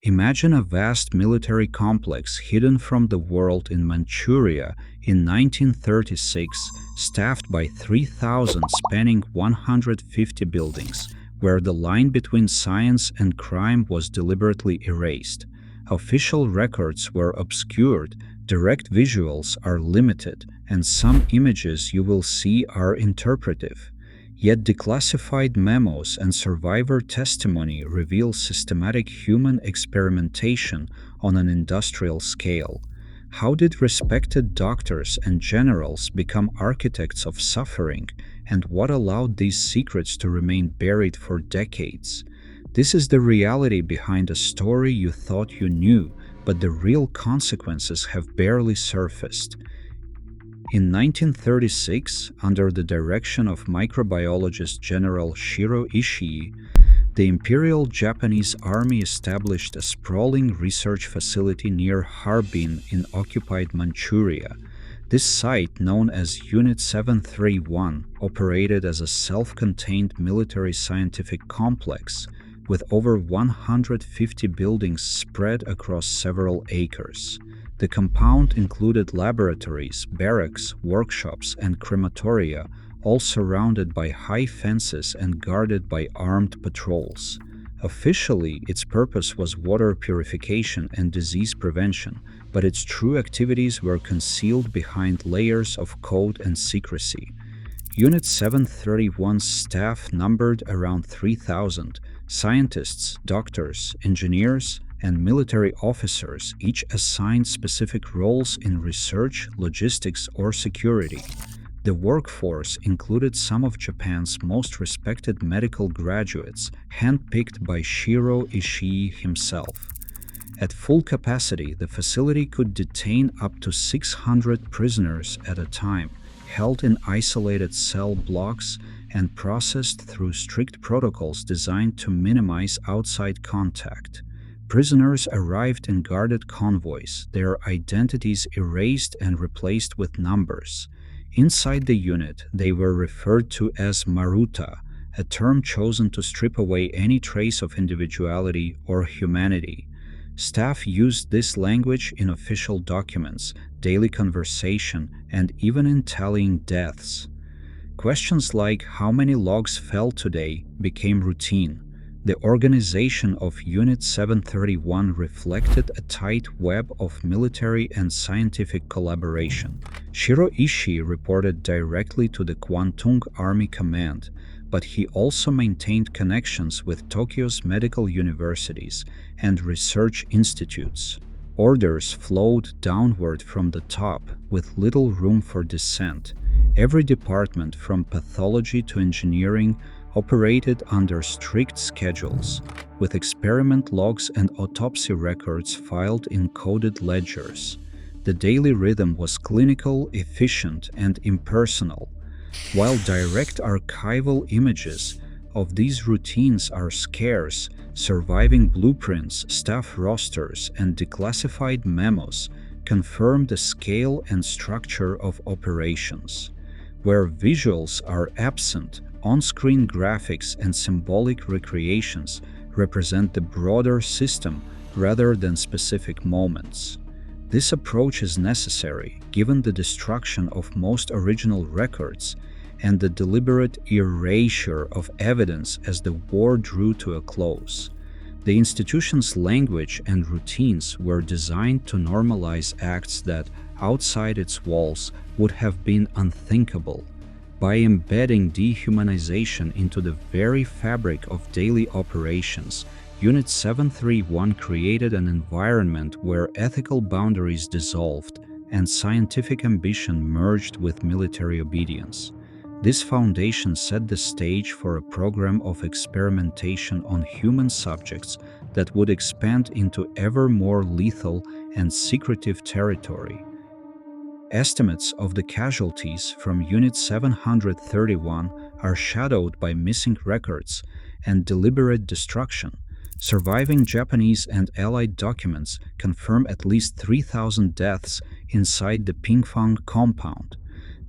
Imagine a vast military complex hidden from the world in Manchuria in 1936, staffed by 3,000 spanning 150 buildings, where the line between science and crime was deliberately erased. Official records were obscured, direct visuals are limited, and some images you will see are interpretive. Yet declassified memos and survivor testimony reveal systematic human experimentation on an industrial scale. How did respected doctors and generals become architects of suffering, and what allowed these secrets to remain buried for decades? This is the reality behind a story you thought you knew, but the real consequences have barely surfaced. In 1936, under the direction of microbiologist General Shiro Ishii, the Imperial Japanese Army established a sprawling research facility near Harbin in occupied Manchuria. This site, known as Unit 731, operated as a self-contained military scientific complex with over 150 buildings spread across several acres. The compound included laboratories, barracks, workshops, and crematoria, all surrounded by high fences and guarded by armed patrols. Officially, its purpose was water purification and disease prevention, but its true activities were concealed behind layers of code and secrecy. Unit 731's staff numbered around 3,000 scientists, doctors, engineers, and military officers, each assigned specific roles in research, logistics, or security. The workforce included some of Japan's most respected medical graduates, handpicked by Shiro Ishii himself. At full capacity, the facility could detain up to 600 prisoners at a time, held in isolated cell blocks and processed through strict protocols designed to minimize outside contact. Prisoners arrived in guarded convoys, their identities erased and replaced with numbers. Inside the unit, they were referred to as Maruta, a term chosen to strip away any trace of individuality or humanity. Staff used this language in official documents, daily conversation, and even in tallying deaths. Questions like how many logs fell today became routine. The organization of Unit 731 reflected a tight web of military and scientific collaboration. Shiro Ishii reported directly to the Kwantung Army Command, but he also maintained connections with Tokyo's medical universities and research institutes. Orders flowed downward from the top, with little room for dissent. Every department, from pathology to engineering, operated under strict schedules, with experiment logs and autopsy records filed in coded ledgers. The daily rhythm was clinical, efficient, and impersonal. While direct archival images of these routines are scarce, surviving blueprints, staff rosters, and declassified memos confirm the scale and structure of operations. Where visuals are absent, on-screen graphics and symbolic recreations represent the broader system rather than specific moments. This approach is necessary given the destruction of most original records and the deliberate erasure of evidence as the war drew to a close. The institution's language and routines were designed to normalize acts that, outside its walls, would have been unthinkable. By embedding dehumanization into the very fabric of daily operations, Unit 731 created an environment where ethical boundaries dissolved and scientific ambition merged with military obedience. This foundation set the stage for a program of experimentation on human subjects that would expand into ever more lethal and secretive territory. Estimates of the casualties from Unit 731 are shadowed by missing records and deliberate destruction. Surviving Japanese and Allied documents confirm at least 3,000 deaths inside the Pingfang compound.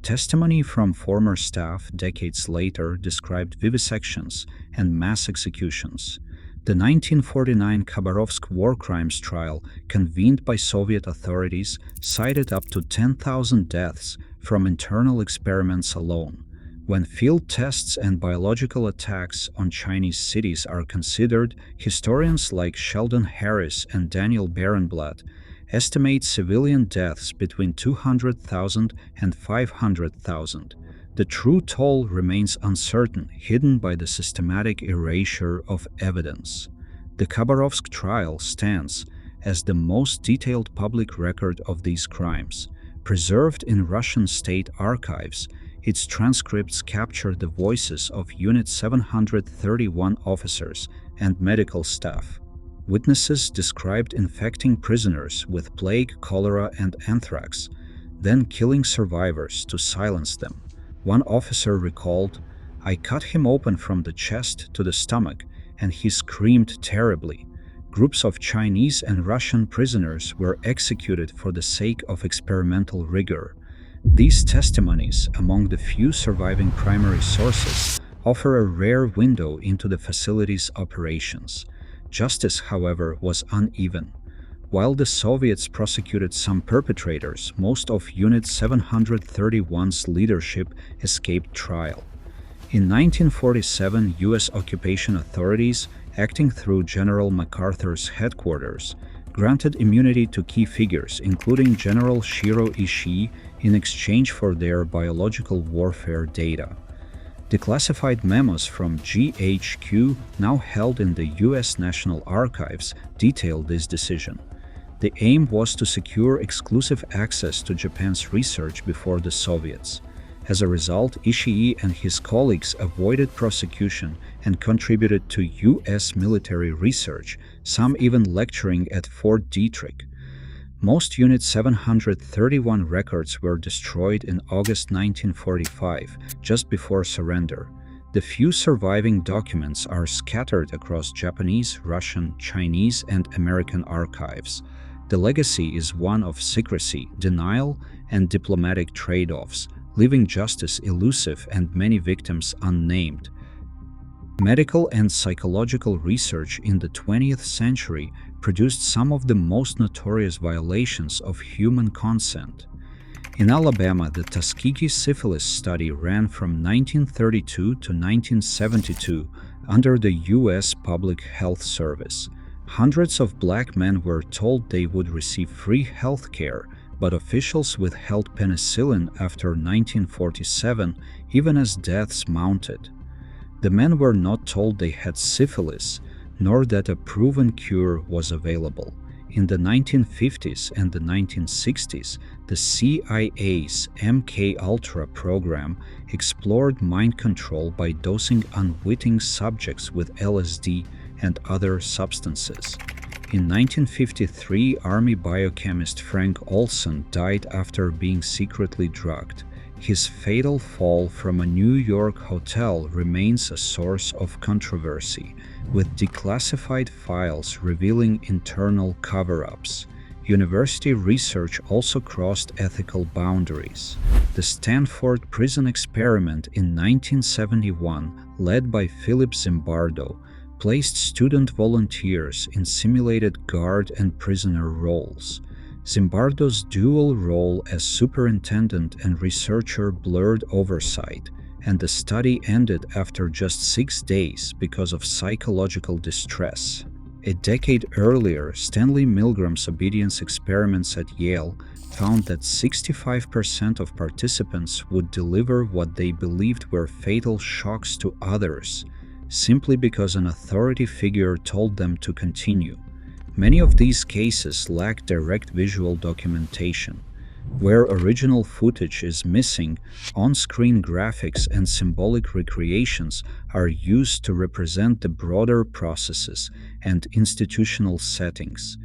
Testimony from former staff decades later described vivisections and mass executions. The 1949 Khabarovsk war crimes trial, convened by Soviet authorities, cited up to 10,000 deaths from internal experiments alone. When field tests and biological attacks on Chinese cities are considered, historians like Sheldon Harris and Daniel Barenblatt estimate civilian deaths between 200,000 and 500,000. The true toll remains uncertain, hidden by the systematic erasure of evidence. The Khabarovsk trial stands as the most detailed public record of these crimes. Preserved in Russian state archives, its transcripts capture the voices of Unit 731 officers and medical staff. Witnesses described infecting prisoners with plague, cholera, and anthrax, then killing survivors to silence them. One officer recalled, "I cut him open from the chest to the stomach, and he screamed terribly." Groups of Chinese and Russian prisoners were executed for the sake of experimental rigor. These testimonies, among the few surviving primary sources, offer a rare window into the facility's operations. Justice, however, was uneven. While the Soviets prosecuted some perpetrators, most of Unit 731's leadership escaped trial. In 1947, U.S. occupation authorities, acting through General MacArthur's headquarters, granted immunity to key figures, including General Shiro Ishii, in exchange for their biological warfare data. Declassified memos from GHQ, now held in the U.S. National Archives, detail this decision. The aim was to secure exclusive access to Japan's research before the Soviets. As a result, Ishii and his colleagues avoided prosecution and contributed to U.S. military research, some even lecturing at Fort Detrick. Most Unit 731 records were destroyed in August 1945, just before surrender. The few surviving documents are scattered across Japanese, Russian, Chinese, and American archives. The legacy is one of secrecy, denial, and diplomatic trade-offs, leaving justice elusive and many victims unnamed. Medical and psychological research in the 20th century produced some of the most notorious violations of human consent. In Alabama, the Tuskegee syphilis study ran from 1932 to 1972 under the U.S. Public Health Service. Hundreds of black men were told they would receive free health care, but officials withheld penicillin after 1947, even as deaths mounted. The men were not told they had syphilis, nor that a proven cure was available. In the 1950s and the 1960s, the CIA's MKUltra program explored mind control by dosing unwitting subjects with LSD and other substances. In 1953, Army biochemist Frank Olson died after being secretly drugged. His fatal fall from a New York hotel remains a source of controversy, with declassified files revealing internal cover-ups. University research also crossed ethical boundaries. The Stanford prison experiment in 1971, led by Philip Zimbardo, placed student volunteers in simulated guard and prisoner roles. Zimbardo's dual role as superintendent and researcher blurred oversight, and the study ended after just 6 days because of psychological distress. A decade earlier, Stanley Milgram's obedience experiments at Yale found that 65% of participants would deliver what they believed were fatal shocks to others, simply because an authority figure told them to continue. Many of these cases lack direct visual documentation. Where original footage is missing, on-screen graphics and symbolic recreations are used to represent the broader processes and institutional settings.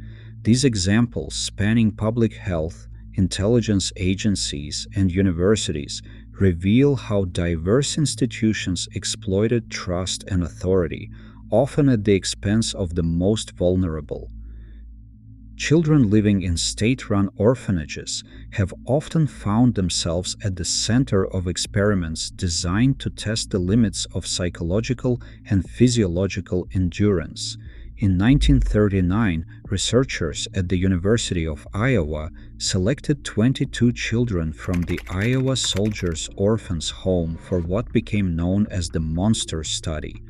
These examples, spanning public health, intelligence agencies, and universities, reveal how diverse institutions exploited trust and authority, often at the expense of the most vulnerable. Children living in state-run orphanages have often found themselves at the center of experiments designed to test the limits of psychological and physiological endurance. In 1939, researchers at the University of Iowa selected 22 children from the Iowa Soldiers' Orphans Home for what became known as the Monster Study.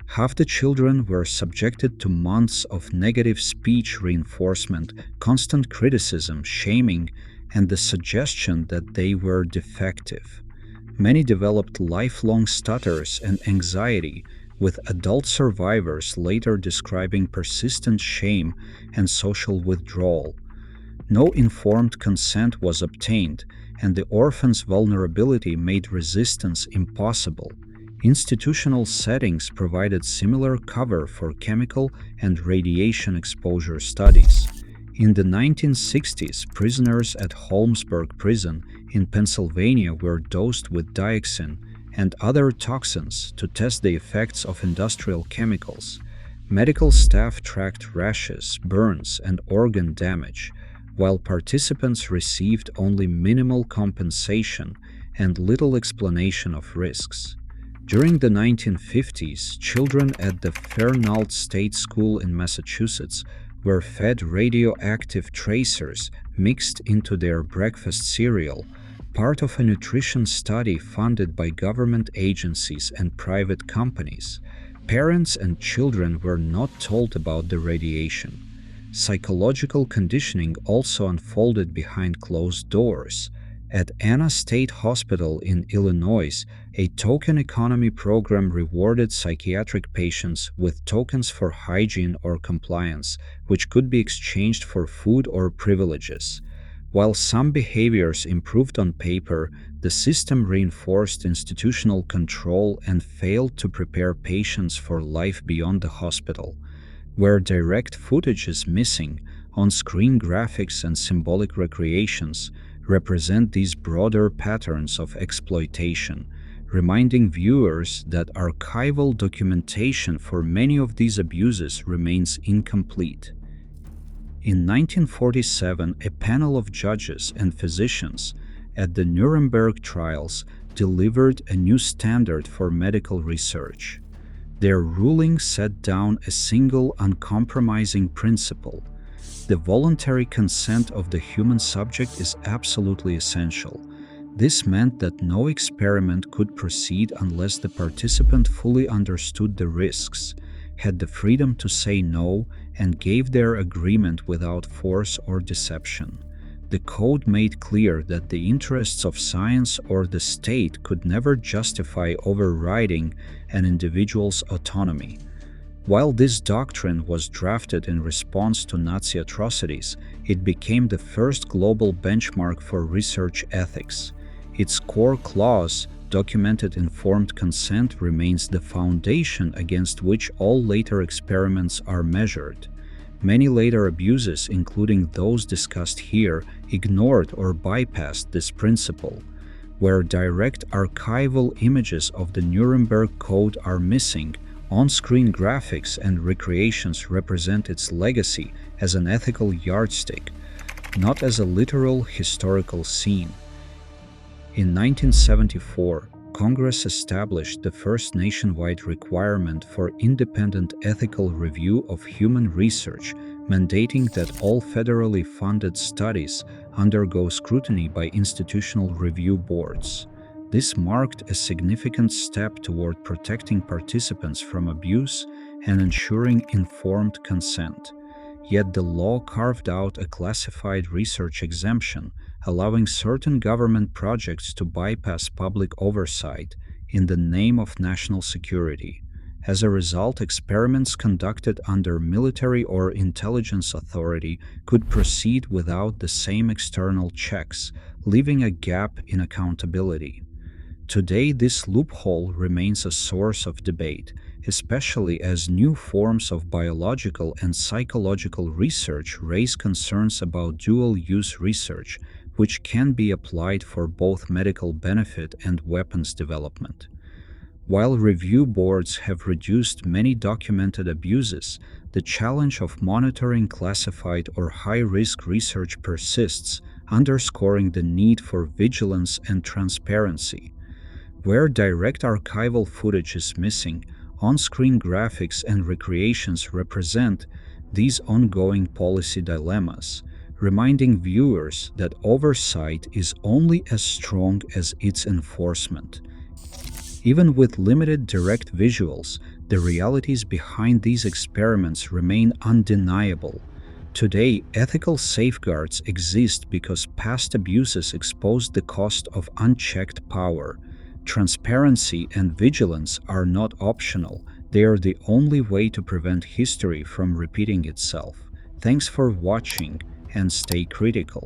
Half the children were subjected to months of negative speech reinforcement, constant criticism, shaming, and the suggestion that they were defective. Many developed lifelong stutters and anxiety, with adult survivors later describing persistent shame and social withdrawal. No informed consent was obtained, and the orphans' vulnerability made resistance impossible. Institutional settings provided similar cover for chemical and radiation exposure studies. In the 1960s, prisoners at Holmesburg Prison in Pennsylvania were dosed with dioxin and other toxins to test the effects of industrial chemicals. Medical staff tracked rashes, burns, and organ damage, while participants received only minimal compensation and little explanation of risks. During the 1950s, children at the Fernald State School in Massachusetts were fed radioactive tracers mixed into their breakfast cereal, part of a nutrition study funded by government agencies and private companies. Parents and children were not told about the radiation. Psychological conditioning also unfolded behind closed doors. At Anna State Hospital in Illinois, a token economy program rewarded psychiatric patients with tokens for hygiene or compliance, which could be exchanged for food or privileges. While some behaviors improved on paper, the system reinforced institutional control and failed to prepare patients for life beyond the hospital. Where direct footage is missing, on-screen graphics and symbolic recreations represent these broader patterns of exploitation, reminding viewers that archival documentation for many of these abuses remains incomplete. In 1947, a panel of judges and physicians at the Nuremberg trials delivered a new standard for medical research. Their ruling set down a single uncompromising principle: the voluntary consent of the human subject is absolutely essential. This meant that no experiment could proceed unless the participant fully understood the risks, had the freedom to say no, and gave their agreement without force or deception. The code made clear that the interests of science or the state could never justify overriding an individual's autonomy. While this doctrine was drafted in response to Nazi atrocities, it became the first global benchmark for research ethics. Its core clause, documented informed consent, remains the foundation against which all later experiments are measured. Many later abuses, including those discussed here, ignored or bypassed this principle. Where direct archival images of the Nuremberg Code are missing, on-screen graphics and recreations represent its legacy as an ethical yardstick, not as a literal historical scene. In 1974, Congress established the first nationwide requirement for independent ethical review of human research, mandating that all federally funded studies undergo scrutiny by institutional review boards. This marked a significant step toward protecting participants from abuse and ensuring informed consent. Yet the law carved out a classified research exemption, allowing certain government projects to bypass public oversight in the name of national security. As a result, experiments conducted under military or intelligence authority could proceed without the same external checks, leaving a gap in accountability. Today, this loophole remains a source of debate, especially as new forms of biological and psychological research raise concerns about dual-use research, which can be applied for both medical benefit and weapons development. While review boards have reduced many documented abuses, the challenge of monitoring classified or high-risk research persists, underscoring the need for vigilance and transparency. Where direct archival footage is missing, On-screen graphics and recreations represent these ongoing policy dilemmas, reminding viewers that oversight is only as strong as its enforcement. Even with limited direct visuals, the realities behind these experiments remain undeniable. Today, ethical safeguards exist because past abuses exposed the cost of unchecked power. Transparency and vigilance are not optional, they are the only way to prevent history from repeating itself. Thanks for watching and stay critical.